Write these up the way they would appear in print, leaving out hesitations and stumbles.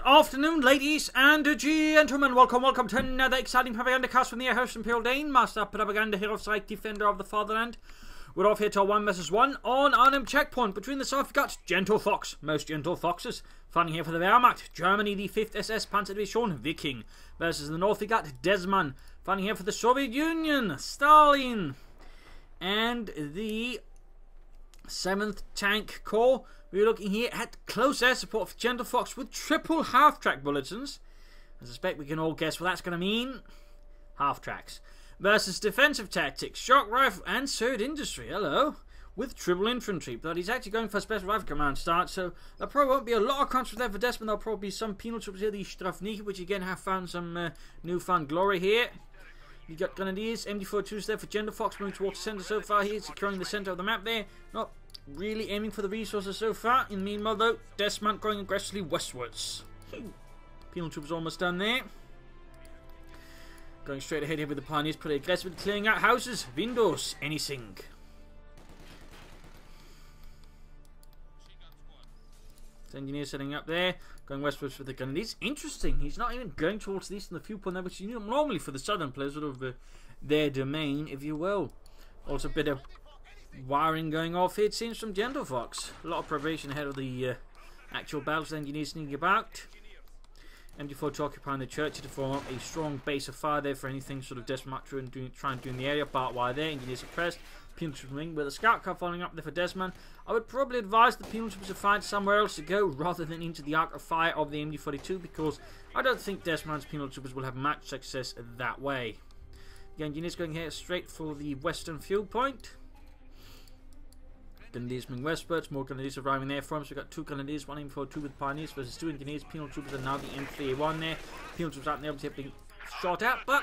Good afternoon, ladies and gentlemen. Welcome to another exciting Propagandacast from the host Imperial Dane, Master Propaganda Hero Strike, Defender of the Fatherland. We're off here to 1 vs 1 on Arnhem checkpoint. Between the south, we've got Gentlefox, most gentle foxes, fighting here for the Wehrmacht. Germany, the 5th SS Panzer Division, Viking. Versus the north, we got Dezman, fighting here for the Soviet Union, Stalin. And the 7th Tank Corps. We're looking here at close air support for Gentlefox with triple half-track bulletins. I suspect we can all guess what that's going to mean. Half-tracks. Versus defensive tactics, shock rifle and third industry. Hello. With triple infantry. But he's actually going for a special rifle command start, so there probably won't be a lot of contrast there for Dezman. There'll probably be some penal troops here, the Strafniki, which again have found some newfound glory here. You got Grenadiers, MD-42s there for Gentlefox, moving towards the centre so far here, securing the centre of the map there. Not really aiming for the resources so far. In the meanwhile though, Dezman going aggressively westwards. Penal troops almost done there. Going straight ahead here with the Pioneers, pretty aggressively clearing out houses, windows, anything. Engineers setting up there, going westwards for the Grenadiers. Interesting, he's not even going towards the east in the viewpoint there, which is normally for the southern players, sort of their domain, if you will. Also a bit of wiring going off here, it seems, from Gentlefox. A lot of preparation ahead of the actual battles the engineers sneaking about. MD-42 occupying the church to form up a strong base of fire there for anything sort of Dezman trying to do in the area. Barbed wire there, engineers suppressed. Penal troops wing with a scout car following up there for Dezman. I would probably advise the penal troops to find somewhere else to go rather than into the arc of fire of the MD-42, because I don't think Dezman's penal troopers will have much success that way. The engineers going here straight for the western fuel point. Grenadiers moving westwards, more Grenadiers arriving there for him. So we've got 2 Grenadiers, 1 MD-42 with Pioneers versus 2 engineers. Penal troopers are now the M3A1 there. Penal troops out there obviously have been shot at, but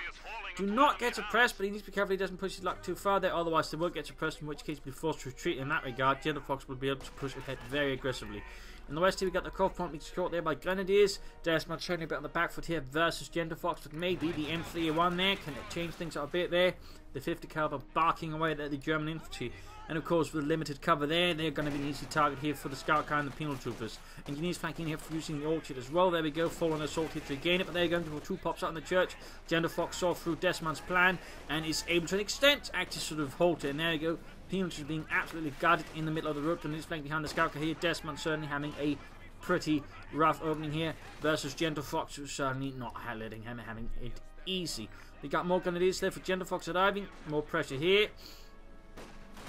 do not get suppressed, but he needs to be careful he doesn't push his luck too far there, otherwise they will get suppressed, in which case he'll be forced to retreat. In that regard, Gentlefox will be able to push ahead very aggressively. In the west here, we got the CoH point being secured there by Grenadiers. Dezman showing a bit on the back foot here versus Gentlefox, but maybe the M3A1 there can change things up a bit there. The 50 caliber barking away at the German infantry. And of course, with limited cover there, they're going to be an easy target here for the scout car and the penal troopers. Engineers flanking here for using the orchard as well. There we go, following assault here to regain it. But there you go, 2 pops out in the church. Gentlefox saw through Dezman's plan and is able to an extent actually sort of halt it. And there you go, penal troops being absolutely guarded in the middle of the road. And he's flanking behind the scout car here. Dezman certainly having a pretty rough opening here versus Gentlefox, who's certainly not letting him having it easy. We got more Grenadiers there for Gentlefox arriving. More pressure here.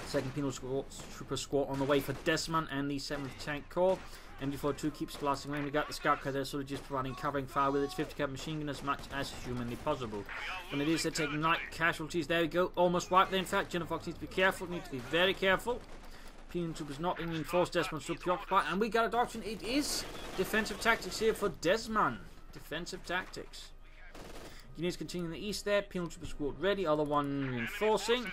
Second penal trooper squad on the way for Dezman and the 7th Tank Corps. MD-42 keeps blasting away. We got the scout car there, sort of just providing covering fire with its 50 caliber machine gun as much as humanly possible. Grenadiers, they're taking light casualties. There we go, almost wiped there. In fact, Gentlefox needs to be careful, needs to be very careful. Penal troopers not being reinforced, Dezman still preoccupied, and we got a doctrine. It is defensive tactics here for Dezman. Defensive tactics. Engineers continuing the east there. Penal trooper squad ready. Other one reinforcing.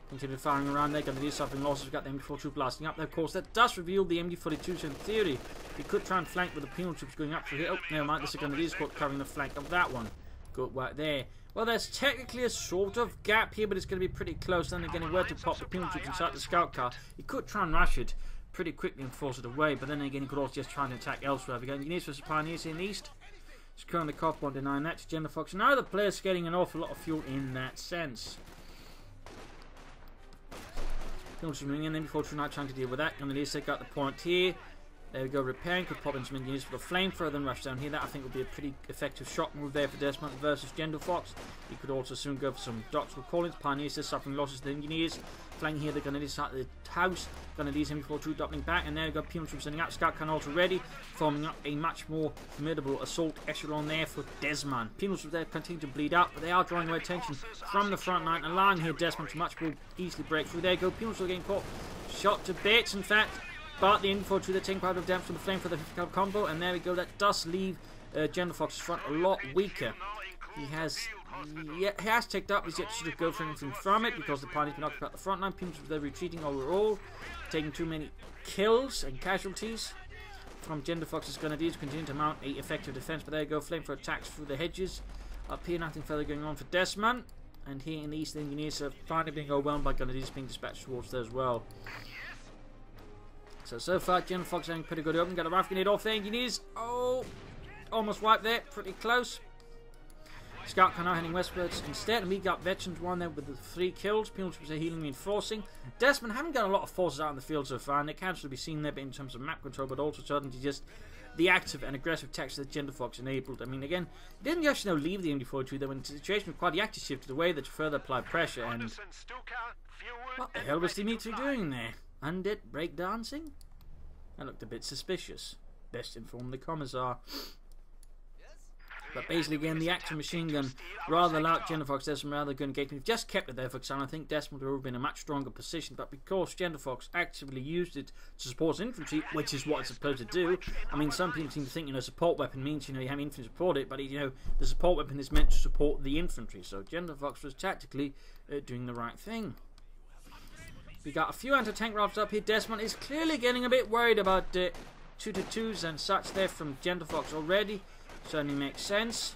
Continue firing around there. Grenadiers suffering losses. We've got the MD-42 blasting up there. Of course, that does reveal the MD-42s in theory. We could try and flank with the penal troops going up through here. Oh, never mind. There's a Grenadier squad covering the flank of that one. Good work there. Well, there's technically a sort of gap here, but it's going to be pretty close. Then again, where to pop the penal troops inside the scout car. He could try and rush it pretty quickly and force it away, but then again, he could also just try and attack elsewhere. We've got Engineers versus Pioneers in the east. Securing the CoH point, denying that to Gentlefox. Now the player's getting an awful lot of fuel in that sense. Penal troops moving in, MD-42 not trying to deal with that. And at least they got the point here. There we go, repairing. Could pop in some engineers for the flamethrower, then rush down here. That I think would be a pretty effective shot move there for Dezman versus Gentlefox. He could also soon go for some doctoral callings. Pioneers are suffering losses to the engineers. Flanking here, they're going to decide the house. Grenadiers MD-42 doubling back, and there we go, penal troops sending out. Scout cannon also ready, forming up a much more formidable assault echelon there for Dezman. Penal troops there continue to bleed out, but they are drawing away attention from the front line, allowing here Dezman to much more easily break through. There you go, penal troops getting caught, shot to bits, in fact. But the MD-42, they're taking part of damage from the flame for the 50 caliber combo, and there we go. That does leave Gentlefox's front a lot weaker. He has ticked up. He's yet to sort of go for anything from it because the party's been occupied the front line. People they're retreating overall, taking too many kills and casualties from Gentlefox's Grenadiers. Continue to mount a effective defense, but there you go. Flame for attacks through the hedges. Up here, nothing further going on for Dezman, and here in the east, the engineers are finally being overwhelmed by Grenadiers being dispatched towards there as well. So far, Gentlefox having pretty good open. Got a rough grenade off the engineers. Oh, almost wiped there. Pretty close. Scout car now heading westwards instead, and we got Veterans 1 there with the 3 kills. Penal troops are healing, reinforcing. Dezman haven't got a lot of forces out in the field so far, and they can sort of be seen there in terms of map control, but also certainly just the active and aggressive tactics that Gentlefox enabled. I mean, again, he didn't just leave the MD42, they went into the situation with quite the active shifted away that to further apply pressure, and what the hell was Dimitri doing there? Undead breakdancing? That looked a bit suspicious. Best inform the Commissar. But basically, again, the active machine gun rather allowed Gentlefox Dezman rather good engagement. Just kept it there for example. I think Dezman would have been in a much stronger position, but because Gentlefox actively used it to support infantry, which is what it's supposed to do. I mean, some people seem to think, support weapon means, you have infantry support it, but, the support weapon is meant to support the infantry. So Gentlefox was tactically doing the right thing. We got a few anti-tank rifles up here. Dezman is clearly getting a bit worried about 2-2s and such there from Gentlefox already. Certainly makes sense.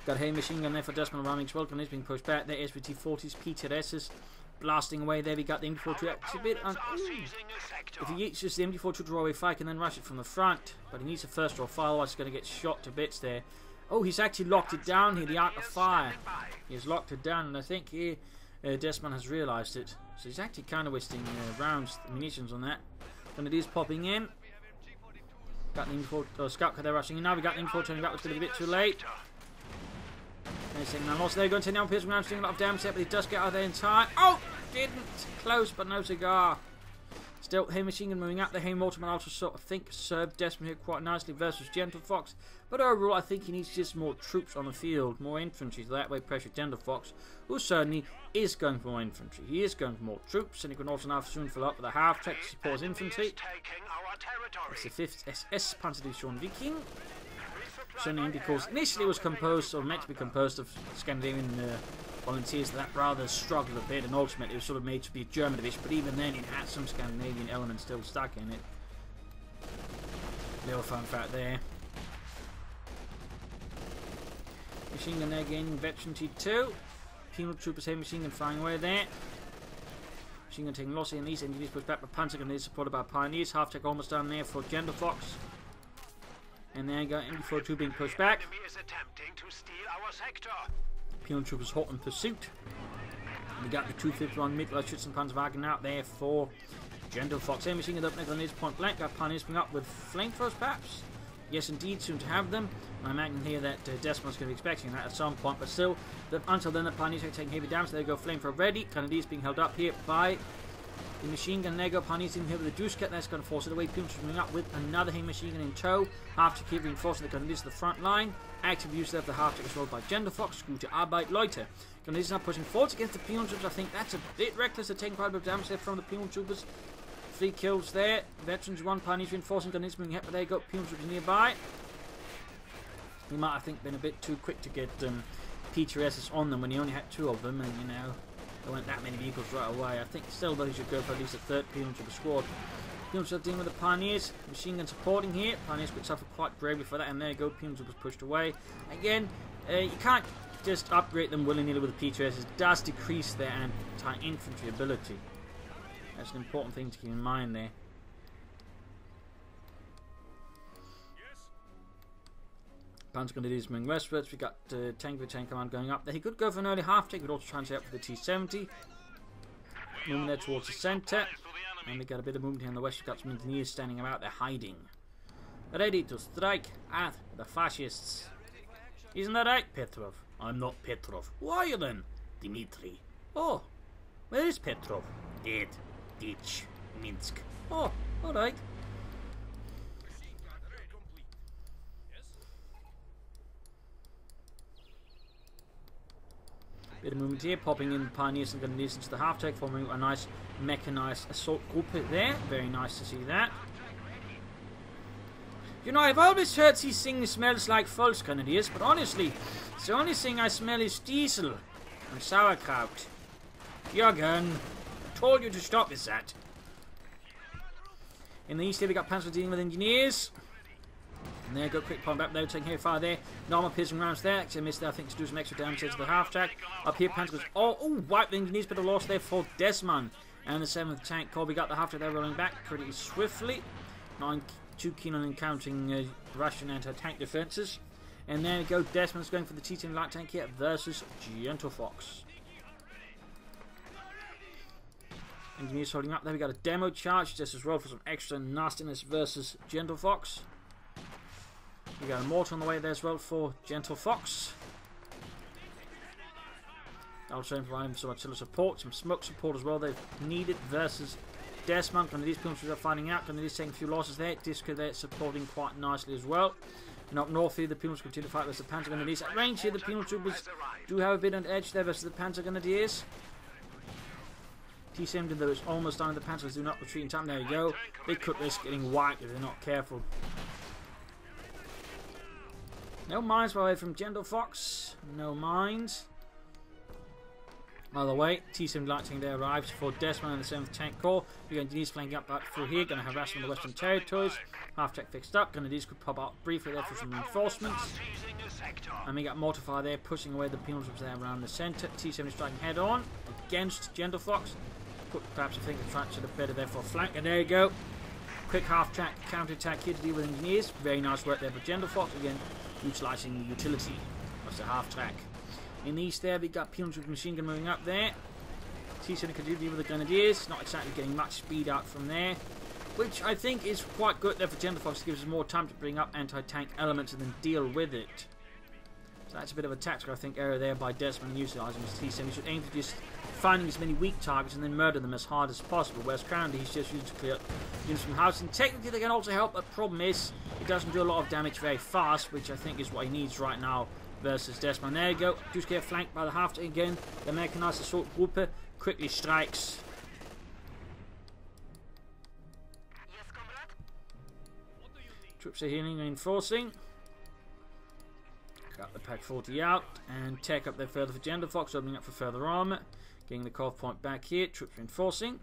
Got a machine gun there for Dezman around as well. He's being pushed back there. SVT-40s, PTRSs blasting away there. We got the MD42 actually a bit. If he uses the MD42 to draw away fire, can then rush it from the front. But he needs a first draw fire, otherwise he's going to get shot to bits there. Oh, he's actually locked it down here. The arc of fire. He's locked it down, and I think here Dezman has realised it. So he's actually kind of wasting rounds, munitions on that. Grenadiers popping in. Got the MD4 scout car there rushing in now. We got the MD4 turning back, was going to be a bit too late. Now lost there, going to now piercing around, doing a lot of damage there, but he does get out of there in time. Oh! Didn't! Close, but no cigar. Still, heavy machine gun moving up. The heavy mortar also sort of think served Dezman here quite nicely versus Gentlefox. But overall, I think he needs just more troops on the field, more infantry, so that way pressure Gentlefox, who certainly is going for more infantry. He is going for more troops, and he can also now soon fill up with a half-track to support his infantry. It's the 5th SS Panzer Division Viking. Certainly because initially it was composed, or meant to be composed, of Scandinavian volunteers that rather struggled a bit, and ultimately it was sort of made to be a German division, but even then it had some Scandinavian elements still stuck in it. Little fun fact there. Machine gun there gaining Veteran T2. Penal troopers heavy machine gun flying away there. Machine gun taking loss in these engineers pushed back by Panzer gun is supported by Pioneers. Half tech almost down there for Gentlefox. And there you go, MD42 being pushed back. Penal troopers hot in pursuit. And we got the 251 Mittel Schützenpanzerwagen out there for Gentlefox. Heavy machine gun up next on his point blank. Got Pioneers coming up with flamethrowers perhaps. Yes, indeed, soon to have them. I imagine here that Dezman's going to be expecting that at some point, but still, until then, the Pioneers are taking heavy damage. There you go, flamethrower ready. Grenadiers being held up here by the machine gun. There you go, Pioneers in here with the juice cut. That's going to force it away. Pimps coming up with another heavy machine gun in tow. Half to keep reinforcing the Grenadiers to the front line. Active use there of the half to controlled by Gentlefox. Gute Arbeit, Leute. Grenadiers now pushing forwards against the Penal troops. I think that's a bit reckless. They're taking quite a bit of damage there from the Penal troopers. 3 kills there. Veterans 1, Pioneers reinforcing. Grenadiers moving ahead, but there you go, Penal troops nearby. He might, I think, been a bit too quick to get PTRSs on them when he only had 2 of them, and there weren't that many vehicles right away. I think still though he should go for at least a 3rd Penal trooper squad. Penal troopers dealing with the Pioneers, machine gun supporting here. Pioneers could suffer quite bravely for that, and there you go, Penal troopers pushed away. Again, you can't just upgrade them willy-nilly with the PTRSs. It does decrease their anti-infantry ability. That's an important thing to keep in mind there. Panzer Grenadiers moving westwards. We got tank for tank command going up there. He could go for an early half take, but also try and set up for the T70. Moving there towards the centre. And we got a bit of movement here on the west. We've got some engineers standing about there hiding. Ready to strike at the fascists. Isn't that right, Petrov? I'm not Petrov. Who are you then? Dmitri. Oh, where is Petrov? Dead. Ditch. Minsk. Oh, alright. Bit of movement here, popping in Pioneers and Grenadiers into the half-tech, forming a nice mechanised assault group there. Very nice to see that. I've always heard these things smells like false Grenadiers, but honestly, the only thing I smell is diesel and sauerkraut. Jürgen, I told you to stop with that. In the east here we got Panzer dealing with engineers. And there you go, quick pump up there, taking heavy fire there. Normal piercing rounds there. Actually missed there, I think, to do some extra damage to the half track. Up here, Panzer goes, oh, wipe the engineers, but a loss there for Dezman. And the 7th Tank Corps, we got the half-track there rolling back pretty swiftly. Not too keen on encountering Russian anti-tank defences. And there we go, Dezman's going for the T-10 light tank here versus Gentlefox. Engineers holding up. There we got a demo charge just as well for some extra nastiness versus Gentlefox. We got a mortar on the way there as well for Gentlefox. Also providing some artillery support, some smoke support as well they've needed versus Dezman. Grenadiers pilgrims are finding out. Grenadiers taking a few losses there. Disco there supporting quite nicely as well. And up north here, the pilgrims continue to fight versus the Panzer Grenadiers. At range here, the penal troopers do have a bit of an edge there versus the Panzer Grenadiers. T-70 though is almost done. The Panzers do not retreat in time. There you go. They could risk getting whacked if they're not careful. No mines by the way from Gentlefox. No mines. By the way, T-70 light tank there arrives for Dezman and the 7th Tank Corps. We're going to Grenadiers flanking up back through here. Going to harass them in the Western Territories. Half-track fixed up. Grenadiers could pop out briefly there for some reinforcements. And we got mortar fire there pushing away the penal troops there around the centre. T-70 striking head on against Gentlefox. Perhaps I think the French should have better there for a flank. And there you go. Quick half-track counter-attack here to deal with engineers. Very nice work there for Gentlefox. Again, utilising the utility of the half-track. In the east there, we got penal troop machine gun moving up there. T-70 could deal with the Grenadiers. Not exactly getting much speed out from there. Which I think is quite good there for Gentlefox. It gives us more time to bring up anti-tank elements and then deal with it. So that's a bit of a tactical, I think, error there by Dezman utilising his T-70. He should aim for just finding as many weak targets and then murder them as hard as possible. Whereas currently he's just used to clear units from housing. Technically they can also help, but the problem is it doesn't do a lot of damage very fast, which I think is what he needs right now versus Dezman. There you go. Just get flanked by the half-tank again. The mechanised assault group quickly strikes. Troops are healing and reinforcing. Got the Pack 40 out and tech up there further for Gentlefox, opening up for further armour. Getting the CoH point back here. Troops reinforcing.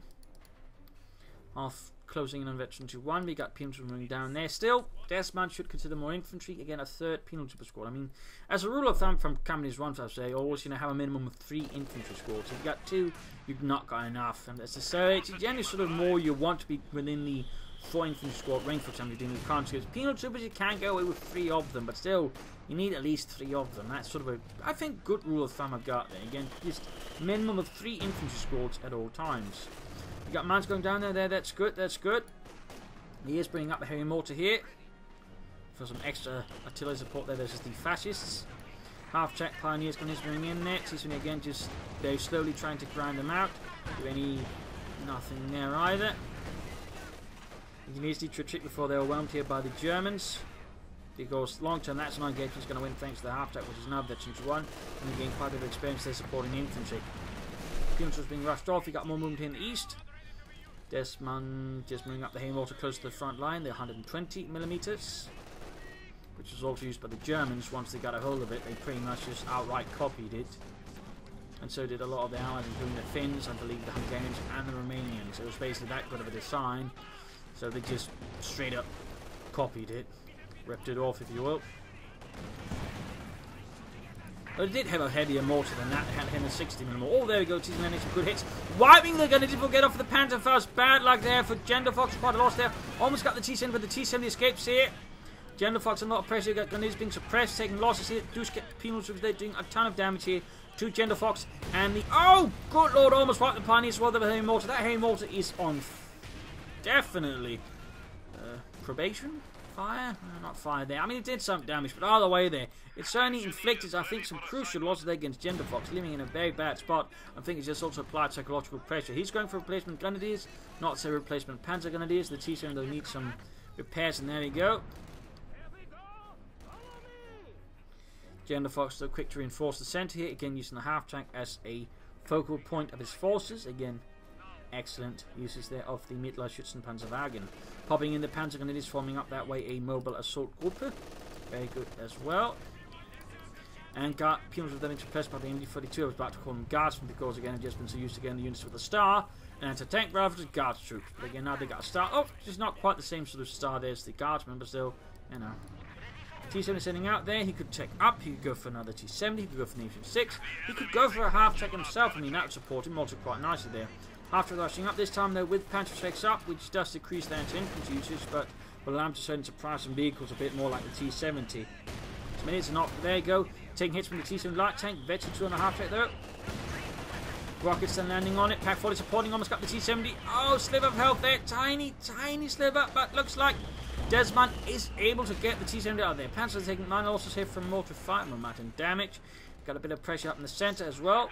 Half closing in on Veteran 2-1. We got penal trooper moving down there still. Dezman should consider more infantry. Again, a 3rd penal trooper squad. I mean, as a rule of thumb from companies once I say, always have a minimum of 3 infantry squads. If you've got 2, you've not got enough. And so it's generally sort of more you want to be within the 4 infantry squad range, for example, you're doing the conscripts. Penal troopers, you can't go away with 3 of them, but still, you need at least 3 of them. That's sort of a, I think, good rule of thumb I've got there. Again, just minimum of 3 infantry squads at all times. You got mines going down there, that's good, that's good. He is bringing up a heavy mortar here for some extra artillery support there versus the fascists. Half-track pioneers going in there. T-70 again just very slowly trying to grind them out. Nothing there either. Engineers need to retreat before they're overwhelmed here by the Germans. Because long term that's an engagement is going to win thanks to the half-track, which is now Veteran 2-1. And they gain quite a bit of experience there supporting the infantry. Infantry being rushed off. You got more movement in the east. Dezman just moving up the hay mortar close to the front line. They're 120mm, which was also used by the Germans. Once they got a hold of it, they pretty much just outright copied it. And so did a lot of the allies, including the Finns, I believe the Hungarians and the Romanians. It was basically that good of a design. So they just straight up copied it. Ripped it off, if you will. But it did have a heavier mortar than that. It had a 60mm. Oh, there we go. T-70 landing some good hits. Wiping the gun. It did get off the Panzerfaust. Bad luck there for Gentlefox. Quite a loss there. Almost got the T-70, but the T-70 escapes here. Gentlefox under a lot of pressure. Got Grenadiers being suppressed, taking losses here. Do get penal troops there doing a ton of damage here to Gentlefox. And the... Oh, good lord. Almost wiped the Pioneers as well. The heavy mortar. That heavy mortar is on... Definitely. Probation? Fire? No, not fire there. I mean, it did some damage, but either way there. It certainly inflicted, I think, some crucial losses there against Gentlefox, leaving in a very bad spot. I think it's just also applied psychological pressure. He's going for replacement Grenadiers, not say replacement Panzer Grenadiers. The T-70 will need some repairs, and there we go. Gentlefox, though, quick to reinforce the centre here, again using the half-tank as a focal point of his forces. Again, excellent uses there of the Mittelschützenpanzerwagen. Popping in the Panzer Grenadiers, forming up that way a mobile assault group. Very good as well. And penals with them suppressed by the MD-42. I was about to call them guardsmen because again I've just been so used to getting the units with a star. And anti-tank rifles, guards troops. But again now they got a star. Oh, just not quite the same sort of star there as the guardsmen, but still, you know. T-70 sending out there, he could take up, he could go for another T-70, he could go for an E-6, he could go for a half-track himself, I mean that would support him also quite nicely there. After rushing up this time though with Panzer Strikes Up, which does decrease their anti-infantry usage, but will allow them to turn into prize and vehicles a bit more like the T-70. 6 minutes and off, there you go. Taking hits from the T-70 light tank, Veteran 2 on the half track though. Rockets then landing on it, Pack 40 supporting, almost got the T-70. Oh, sliver of health there, tiny sliver, but looks like Dezman is able to get the T-70 out of there. Panzer taking 9 losses here from mortar fire momentum damage. Got a bit of pressure up in the centre as well.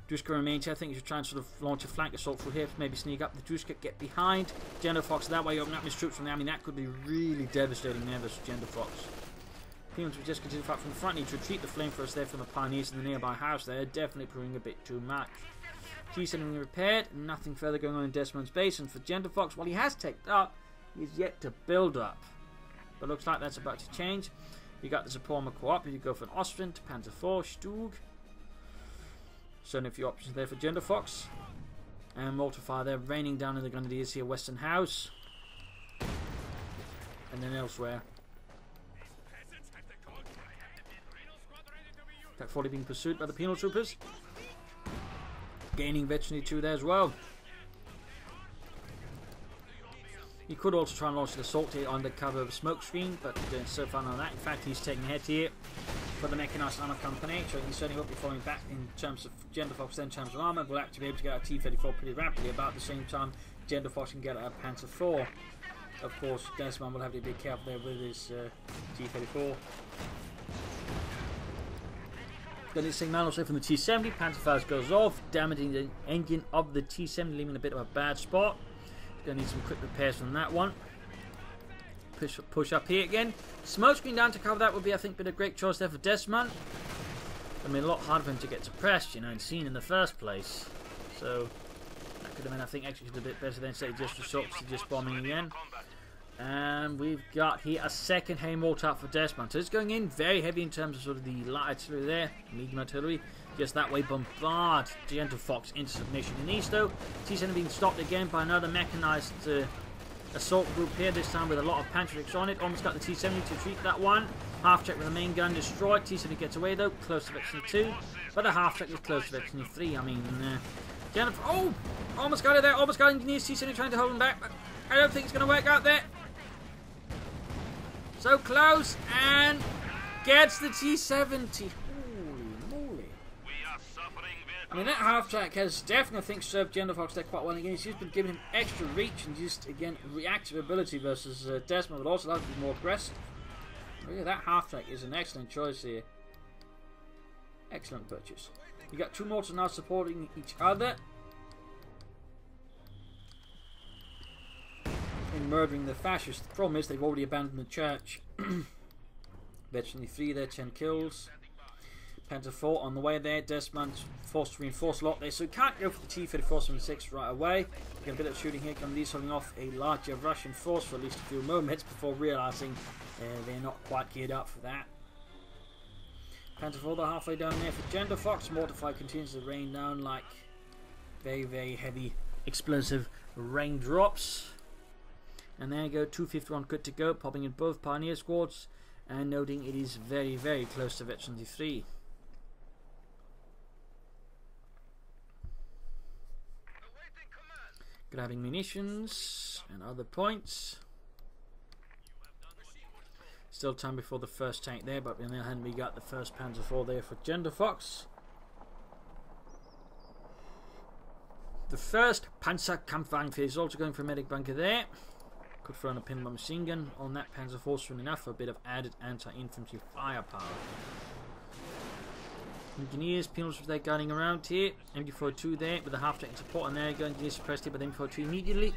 Druska remains here. I think you should try and sort of launch a flank assault through here. Maybe sneak up the Druska, get behind Gentlefox. That way open up his troops from there. I mean, that could be really devastating there versus Gentlefox. Peons will just continue to fight from the front. Need to retreat the flamethrowers there from the pioneers in the nearby house there. Definitely proving a bit too much. T-70 repaired. Nothing further going on in Dezman's base. And for Gentlefox, while he has taken up, he's yet to build up. But looks like that's about to change. You got the Zaporma Co-op. You go for an Austrian to Panzer IV, Stug. Certainly a few options there for Gentlefox. And Mortarfire there, raining down in the Grenadiers here, Western House. And then elsewhere. Pack 40 being pursued by the penal troopers. Gaining Veteran 2 there as well. He could also try and launch an assault here under cover of a smoke screen, but so far none of that. In fact, he's taking a hit here for the Mechanized Armour Company, so he certainly won't be falling back in terms of Gentlefox in terms of armour. We'll actually be able to get our T-34 pretty rapidly. About the same time, Gentlefox can get a Panzer IV. Of course, Dezman will have to be careful there with his T-34. Got this signal also from the T-70. Panzer IV goes off, damaging the engine of the T-70, leaving a bit of a bad spot. Gonna need some quick repairs from that one. Push up here again. Smoke screen down to cover that would be, I think, been a great choice there for Dezman. I mean, a lot harder for him to get suppressed, you know, and seen in the first place. So that could have been, I think, executed a bit better than say just resorts to just bombing again. And we've got here a second hay mortar up for Dezman. So it's going in very heavy in terms of sort of the light artillery there, medium artillery. Just that way bombard Gentlefox into submission. In east though, T-70 being stopped again by another mechanized assault group here, this time with a lot of Pantrics on it. Almost got the T-70 to retreat that one. Half track with the main gun destroyed. T-70 gets away though, close to Veteran 2. But the half track is close to Veteran 3. I mean, Gentlefox, oh! Almost got it there, almost got engineers. T-70 trying to hold him back, but I don't think it's going to work out there. So close, and gets the T-70. I mean, that half-track has definitely, I think, served Gentlefox there quite well. Again, he's just been giving him extra reach and just, again, reactive ability versus Dezman, but also allows him to be more aggressive. But yeah, that half-track is an excellent choice here. Excellent purchase. You got two mortars now supporting each other. In murdering the fascists. The problem is they've already abandoned the church. Veteran 3 there, 10 kills. Panzer IV on the way there. Dezman's forced to reinforce a lot there, so he can't go for the T-34-76 right away. Get a bit of shooting here. Grenadiers holding off a larger Russian force for at least a few moments before realising they're not quite geared up for that. Panzer IV they're halfway down there for Gentlefox. Mortarfire continues to rain down like very, very heavy explosive raindrops. And there you go, 251 good to go, popping in both Pioneer squads, and noting it is very, very close to Veteran 3. Grabbing munitions and other points. Still time before the first tank there, but on the other hand we got the first Panzer IV there for Gentlefox. The first Panzerkampfwagen is also going for a medic bunker there. Could throw in a pinball machine gun on that Panzer IV soon enough for a bit of added anti-infantry firepower. Engineers, penals they're guarding around here. MG42 there with a half-track support, and there you go. Engineers suppressed here by the MG42 immediately.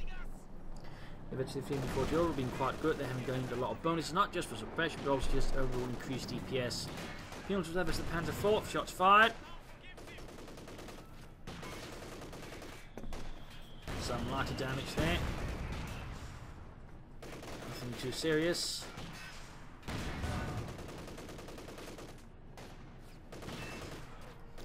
Eventually, the MG40 overall being quite good. They haven't gained a lot of bonuses, not just for suppression, but also just overall increased DPS. Penals there versus the Panzer IV. Shots fired. Some lighter damage there. Nothing too serious.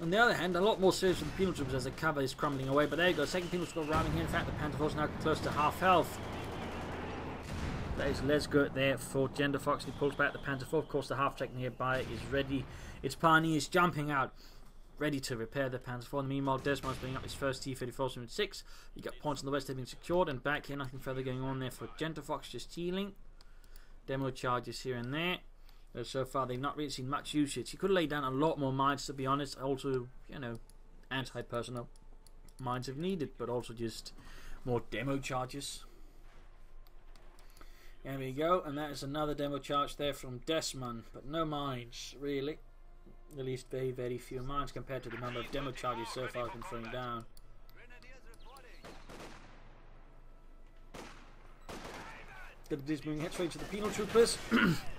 On the other hand, a lot more serious for the penal troops as the cover is crumbling away. But there you go, second penal squad arriving here. In fact, the Panzer IV is now close to half health. That is less good there for Gentlefox. He pulls back the Panzer IV. Of course, the half-track nearby is ready. Its pioneers jumping out. ready to repair the Panzer IV. Meanwhile, Dezman's bringing up his first T-34 6. You got points on the west have been secured, and back here nothing further going on there for Gentlefox, just healing. Demo charges here and there. So far they've not really seen much usage. He could lay down a lot more mines, to be honest. Also, you know, anti-personnel mines if needed, but also just more demo charges. There we go, and that is another demo charge there from Dezman, but no mines really. At least very, very few mines compared to the number of demo charges so far has been thrown down. Grenadiers moving head straight to the penal troopers,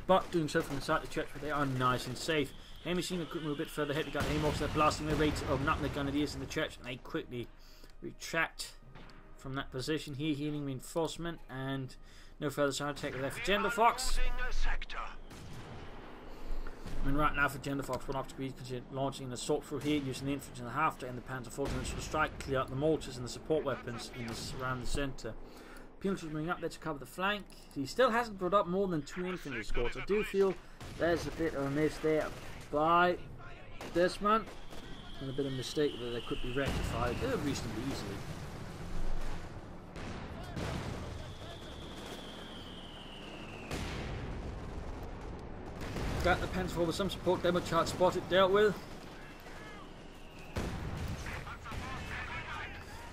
but doing so from inside the church, but they are nice and safe. Air machine could move a bit further ahead. We got aim also blasting the rate of not the Grenadiers in the church, and they quickly retract from that position here, healing reinforcement, and no further side attack there for Gentlefox. I mean, right now for Gentlefox, one off degree launching an assault through here, using the infantry in the half and the Panzer IV to strike, clear out the mortars and the support weapons around the centre. Penal troops moving up there to cover the flank. He still hasn't brought up more than 2 infantry squads. I do feel there's a bit of a miss there by Dezman, and a bit of a mistake that they could be rectified reasonably easily. Got the Panzer IV with some support, demo chart spotted, dealt with.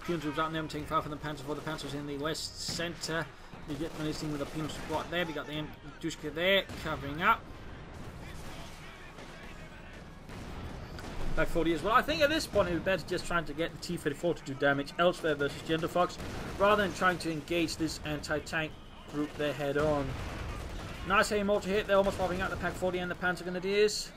Penal troops out there, I'm taking fire from the Panzer IV. The Panzer was in the west centre. We get anything with a penal squad there. We got the Dushka there covering up. Back 40 as well. I think at this point it would be better just trying to get the T-34 to do damage elsewhere versus Gentlefox, rather than trying to engage this anti-tank group there head on. Nice aim mortar hit. They're almost popping out the Pak 40 and the Panzer Grenadiers.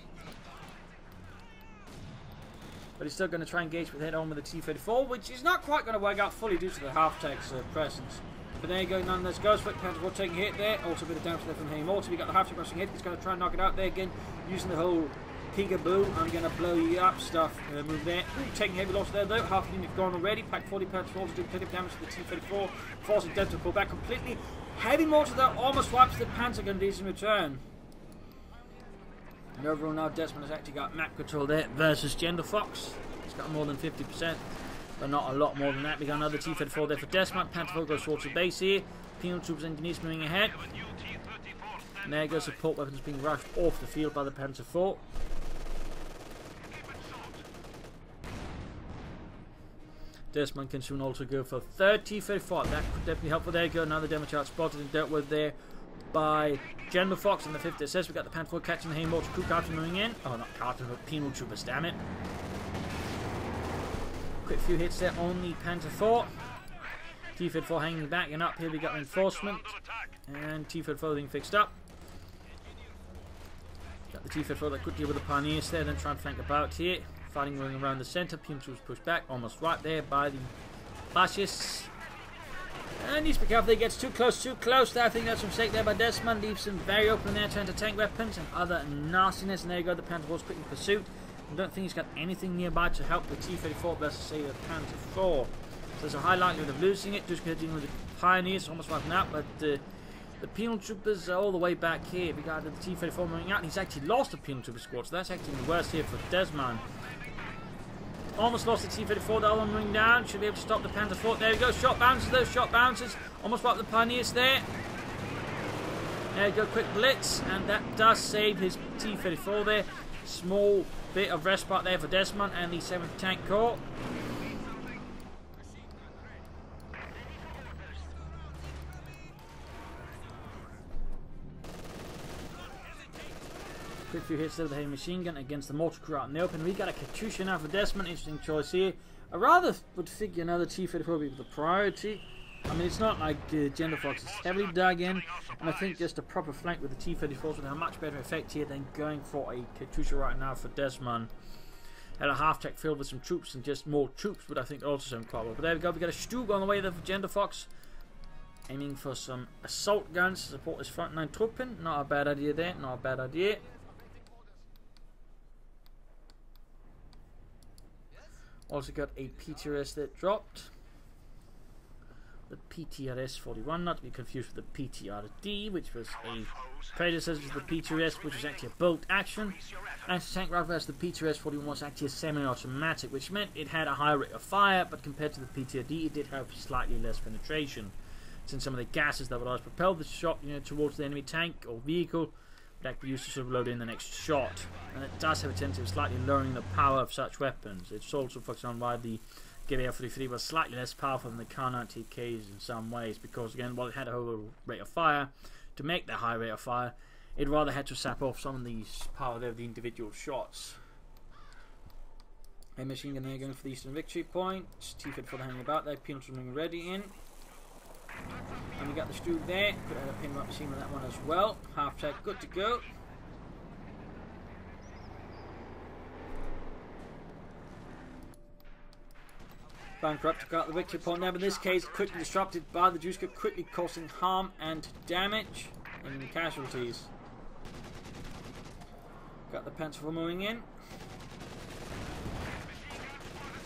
But he's still going to try and engage with head on with the T-34, which is not quite going to work out fully due to the half-tech's presence. But there you go, nonetheless goes for it. Panzer IV taking a hit there. Also a bit of damage there from the mortar. We got the half-tech rushing hit. He's going to try and knock it out there again, using the whole peekaboo. I'm going to blow you up stuff. Move there. Ooh, taking heavy loss there though. Half a unit gone already. Pak 40 Panzer IV to do plenty of damage to the T-34, forcing them to pull back completely. Heavy mortar that almost wipes the Panzer Grenadiers in return. And overall now Dezman has actually got map control there versus Gentlefox. He's got more than 50%, but not a lot more than that. We got another T-34 there for Dezman. Panzer IV goes towards the base here. Penal troops engineers moving ahead. And there goes support weapons being rushed off the field by the Panzer IV. Dezman can soon also go for 30-34. That could definitely help. There you go. Another demo chart spotted and dealt with there by Gentlefox and the 5th SS. We got the Panzer IV catching the Haymortar crew Carter moving in. Oh, not Carter, but penal troopers, damn it. Quick few hits there on the Panzer IV. T-34 hanging back and up. Here we got reinforcement. And T-34 being fixed up. Got the T-34 that could deal with the Pioneers there, then try and flank about here. Fighting going around the centre. Penal troops pushed back, almost right there by the fascists. And needs to be careful, he gets too close there. I think that's a mistake there by Dezman. Leaves him very open there to anti-tank weapons and other nastiness. And there you go, the Panzer IV's quickly pursuit. I don't think he's got anything nearby to help the T-34 versus, say, the Panzer IV. So there's a high likelihood of losing it. Just dealing with the Pioneers, almost wiping out, but the penal troopers are all the way back here. We got the T-34 moving out, and he's actually lost the penal trooper squad, so that's actually the worst here for Dezman. Almost lost the T-34, the other one moving down. Should be able to stop the Panzer IV. There we go, shot bounces, those shot bounces. Almost wiped the Pioneers there. There you go, quick blitz, and that does save his T-34 there. Small bit of respite there for Dezman and the 7th Tank Corps. Quick few hits there with the heavy machine gun against the mortar crew out in the open. We got a Katyusha now for Dezman. Interesting choice here. I rather would figure another T-34 would be the priority. I mean, it's not like Gentlefox is heavily dug in, and I think just a proper flank with the T-34s would have a much better effect here than going for a Katyusha right now for Dezman. Had a half-tech filled with some troops and just more troops would I think also sound quite well. But there we go, we got a Stug on the way there for Gentlefox. Aiming for some assault guns to support his frontline Truppen. Not a bad idea there, not a bad idea. Also got a PTRS that dropped. the PTRS-41, not to be confused with the PTRD, which was a predecessor to the PTRS, which was actually a bolt action. Anti-tank rifle, as the PTRS-41 was actually a semi-automatic, which meant it had a higher rate of fire, but compared to the PTRD, it did have slightly less penetration. Since some of the gases that would always propel the shot, towards the enemy tank or vehicle, would actually be used to sort of load in the next shot. And it does have a tendency of slightly lowering the power of such weapons. It's also focused on why the GBR-43 was slightly less powerful than the Kar-90Ks in some ways, because again, while it had a whole rate of fire, to make that high rate of fire, it rather had to sap off some of the power of the individual shots. A machine gun there going for the Eastern Victory Point. T-54 hanging about there, Penal Trooper ready in. And we got the Stug there, could have a pin up machine on that one as well. Half tech, good to go. Bankrupt got the victory point there, but in this case quickly disrupted by the Juice, quickly causing harm and damage and casualties. Got the Pentafor moving in.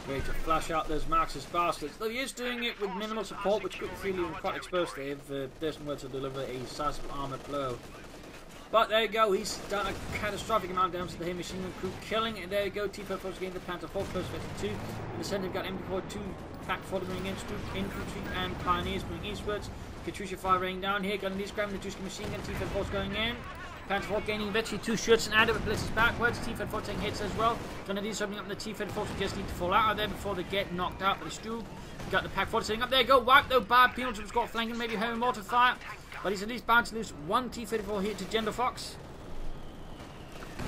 Ready to flash out those Marxist bastards. Though he is doing it with minimal support, which could feel even quite exposed there if Dezman were to deliver a sizable armoured blow. But there you go, he's done a catastrophic amount of damage to the heavy machine gun crew, killing it. There you go, T-54 getting the Panther 4, close to 2. In the centre, we've got MP-42, Pack 40 moving in, Stug, infantry, and Pioneers moving eastwards. Katyusha 5 raining down here, Grenadiers grabbing the Juice machine gun, T-54's going in. Panther 4 gaining virtually 2 shots and added with blitzes backwards. T-54 taking hits as well. Grenadiers opening up the T-54, so just need to fall out of there before they get knocked out by the Stug. We've got the Pack 40 setting up. There you go, wipe though, bad Penal Trooper's got flanking, maybe heavy mortar fire. But he's at least bound to lose one T-54 here to Gentlefox.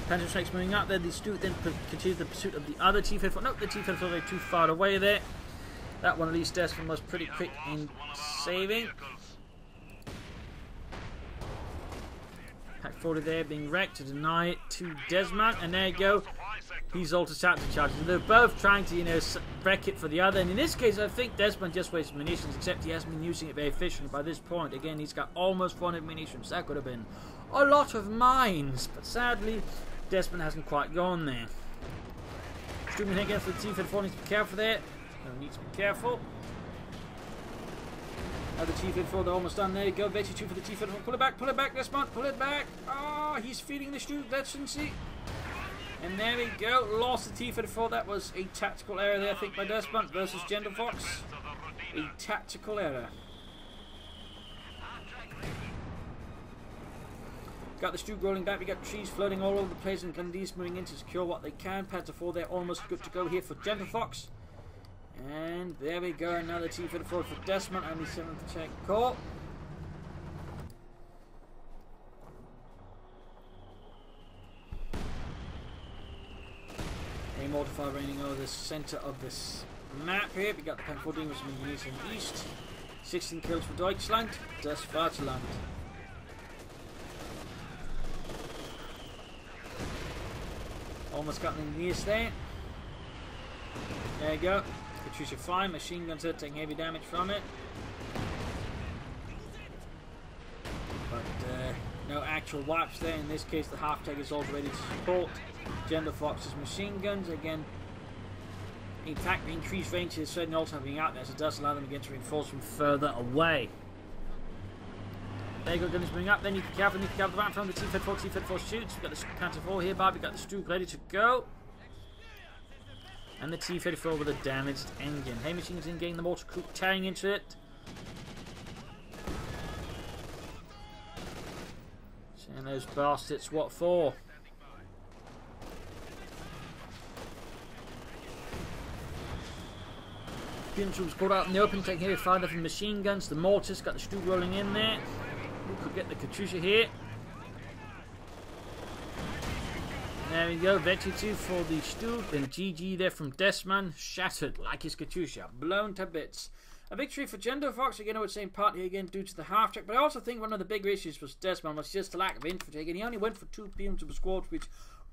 Panther Strike's moving up there. The Stug then continues the pursuit of the other T-54. Nope, the T-54 very too far away there. That one at least Dezman was pretty quick in saving. Pack 40 there being wrecked to deny it to Dezman. And there you go. He's also starting to charge. They're both trying to, wreck it for the other. And in this case, I think Dezman just wasted munitions, except he hasn't been using it very efficiently by this point. Again, he's got almost 400 munitions. That could have been a lot of mines. But sadly, Dezman hasn't quite gone there. Stugman again for the T-54. Needs to be careful there. Needs to be careful. Other T-54, they're almost done. There you go. Veggie 2 for the T-54. Pull it back, Dezman. Pull it back. Oh, he's feeding the Stug. Let's see. And there we go. Lost the T-54. That was a tactical error there, I think, by Dezman versus Gentlefox. A tactical error. Got the Stug rolling back. We got trees floating all over the place, and Grenadiers moving in to secure what they can. Panther 4, they're almost good to go here for Gentlefox. And there we go. Another T-54 for Dezman and the 7th Czech Corps. A mortar fire raining over the centre of this map here. We got the Pen 14 which is being used in the east. 16 kills for Deutschland. Das Vaterland. Almost got in the east there. There you go. Katyusha 5, machine guns are taking heavy damage from it. But no actual wipes there. In this case, the half-tag is also ready to support Gentlefox's machine guns. Again, in fact, the increased range is certainly also being out there, so it does allow them again to reinforce from further away. There you go, gunners moving up. Then you can careful, right from the T-54. T-54 shoots. We've got the Panther 4 here, but we've got the Stug ready to go. And the T-54 with a damaged engine. Heavy machine guns in, getting the mortar crew tearing into it. Seeing those bastards, what for? Penal Troopers caught out in the open, taking heavy fire from machine guns. The mortars got the Stug rolling in there. We could get the Katyusha here. There we go, Vector 2 for the Stug, then GG there from Dezman, shattered like his Katyusha, blown to bits. A victory for Gentlefox, again I would say in part here again due to the half-track, but I also think one of the bigger issues for Dezman was just the lack of infantry. Again, he only went for 2 Penal Trooper squads, which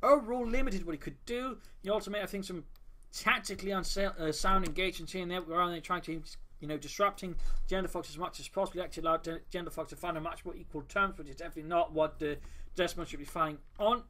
overall limited what he could do. He also made, I think, some tactically unsound engagements here and there, where they're trying to, disrupting Gentlefox as much as possible. He actually allowed Gentlefox to find a much more equal terms, which is definitely not what Dezman should be fighting on.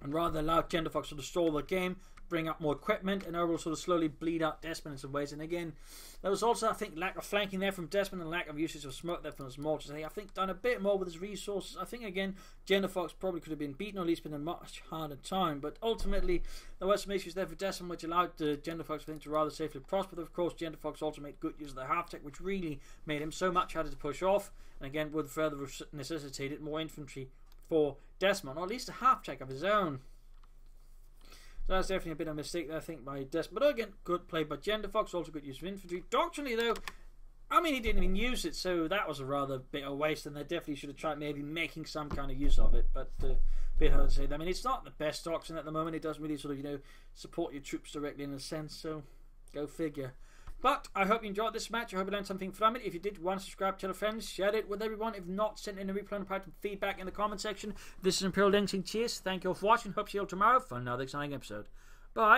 And rather allow Gentlefox to stall the game, bring up more equipment, and overall sort of slowly bleed out Dezman in some ways. And again, there was also, I think, lack of flanking there from Dezman and lack of usage of smoke there from his mortars. I think done a bit more with his resources. I think, again, Gentlefox probably could have been beaten, or at least been a much harder time. But ultimately, there were some issues there for Dezman, which allowed Gentlefox, I think, to rather safely prosper. But of course, Gentlefox also made good use of the half-tech, which really made him so much harder to push off. And again, would further necessitated more infantry for Dezman, or at least a half-tech of his own. So that's definitely a bit of a mistake there, I think, by Dezman. But again, good play by Gentlefox, also good use of infantry. Doctrinally, though, I mean, he didn't even use it, so that was a rather bit of waste, and they definitely should have tried maybe making some kind of use of it. But a bit hard to say. I mean, it's not the best doctrine at the moment. It doesn't really sort of, you know, support your troops directly in a sense, so go figure. But I hope you enjoyed this match. I hope you learned something from it. If you did, want to subscribe, tell a friend, share it with everyone. If not, send in a replay and feedback in the comment section. This is Imperial Dancing. Cheers. Thank you all for watching. Hope to see you all tomorrow for another exciting episode. Bye.